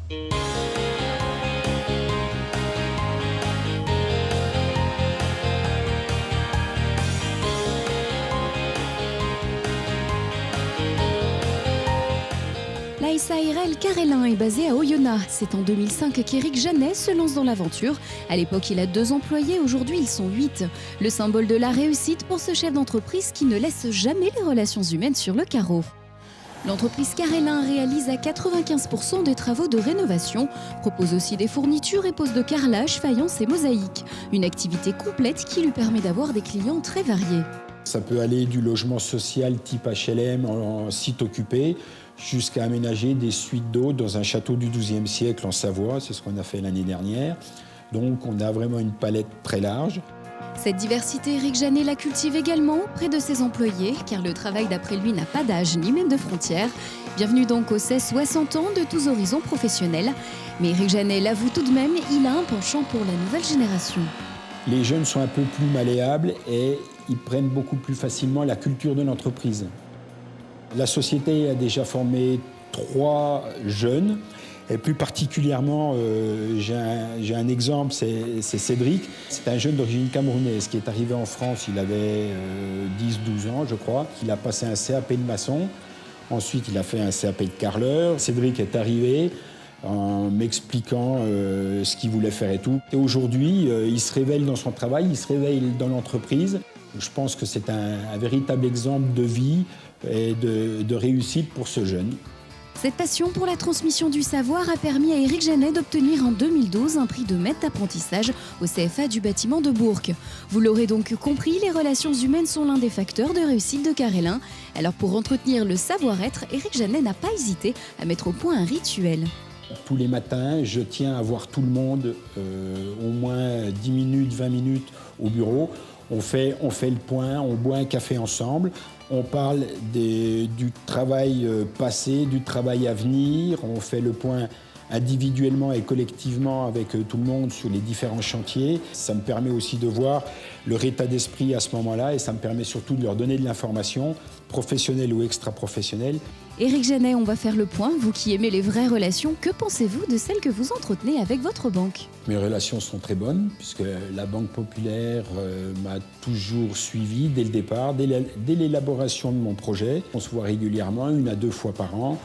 La SARL Carélin est basée à Oyonnax. C'est en 2005 qu'Éric Janet se lance dans l'aventure. À l'époque, il a 2 employés, aujourd'hui ils sont 8. Le symbole de la réussite pour ce chef d'entreprise qui ne laisse jamais les relations humaines sur le carreau. L'entreprise Carélin réalise à 95% des travaux de rénovation, propose aussi des fournitures et pose de carrelage, faïence et mosaïque. Une activité complète qui lui permet d'avoir des clients très variés. Ça peut aller du logement social type HLM en site occupé jusqu'à aménager des suites d'eau dans un château du XIIe siècle en Savoie. C'est ce qu'on a fait l'année dernière. Donc on a vraiment une palette très large. Cette diversité, Éric Janet la cultive également auprès de ses employés, car le travail d'après lui n'a pas d'âge ni même de frontières. Bienvenue donc au CES 60 ans de tous horizons professionnels. Mais Éric Janet l'avoue tout de même, il a un penchant pour la nouvelle génération. Les jeunes sont un peu plus malléables et ils prennent beaucoup plus facilement la culture de l'entreprise. La société a déjà formé 3 jeunes. Et plus particulièrement, j'ai un exemple, c'est Cédric. C'est un jeune d'origine camerounaise qui est arrivé en France, il avait 10-12 ans, je crois. Il a passé un CAP de maçon, ensuite il a fait un CAP de carreleur. Cédric est arrivé en m'expliquant ce qu'il voulait faire et tout. Et aujourd'hui, il se révèle dans son travail, il se révèle dans l'entreprise. Je pense que c'est un véritable exemple de vie et de réussite pour ce jeune. Cette passion pour la transmission du savoir a permis à Éric Janet d'obtenir en 2012 un prix de maître d'apprentissage au CFA du bâtiment de Bourg. Vous l'aurez donc compris, les relations humaines sont l'un des facteurs de réussite de Carélin. Alors pour entretenir le savoir-être, Éric Janet n'a pas hésité à mettre au point un rituel. Tous les matins, je tiens à voir tout le monde au moins 10 minutes, 20 minutes au bureau. On fait le point, on boit un café ensemble, on parle du travail passé, du travail à venir, on fait le point individuellement et collectivement avec tout le monde sur les différents chantiers. Ça me permet aussi de voir leur état d'esprit à ce moment-là et ça me permet surtout de leur donner de l'information, professionnelle ou extra-professionnelle. Éric Janet, on va faire le point. Vous qui aimez les vraies relations, que pensez-vous de celles que vous entretenez avec votre banque ? Mes relations sont très bonnes puisque la Banque Populaire m'a toujours suivi dès le départ, dès l'élaboration de mon projet. On se voit régulièrement, 1 à 2 fois par an.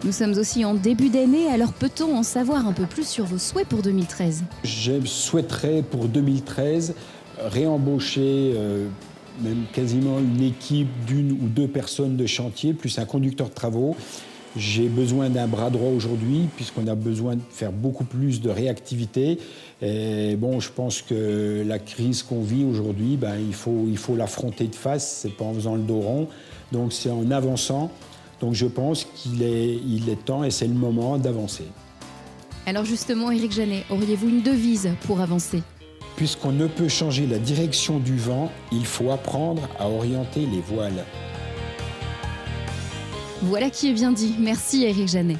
Nous sommes aussi en début d'année, alors peut-on en savoir un peu plus sur vos souhaits pour 2013 ? Je souhaiterais pour 2013 réembaucher même quasiment une équipe d'1 ou 2 personnes de chantier, plus un conducteur de travaux. J'ai besoin d'un bras droit aujourd'hui, puisqu'on a besoin de faire beaucoup plus de réactivité. Et bon, je pense que la crise qu'on vit aujourd'hui, il faut l'affronter de face, c'est pas en faisant le dos rond. Donc c'est en avançant. Donc je pense qu'il est temps et c'est le moment d'avancer. Alors justement, Éric Janet, auriez-vous une devise pour avancer ? Puisqu'on ne peut changer la direction du vent, il faut apprendre à orienter les voiles. Voilà qui est bien dit. Merci Éric Janet.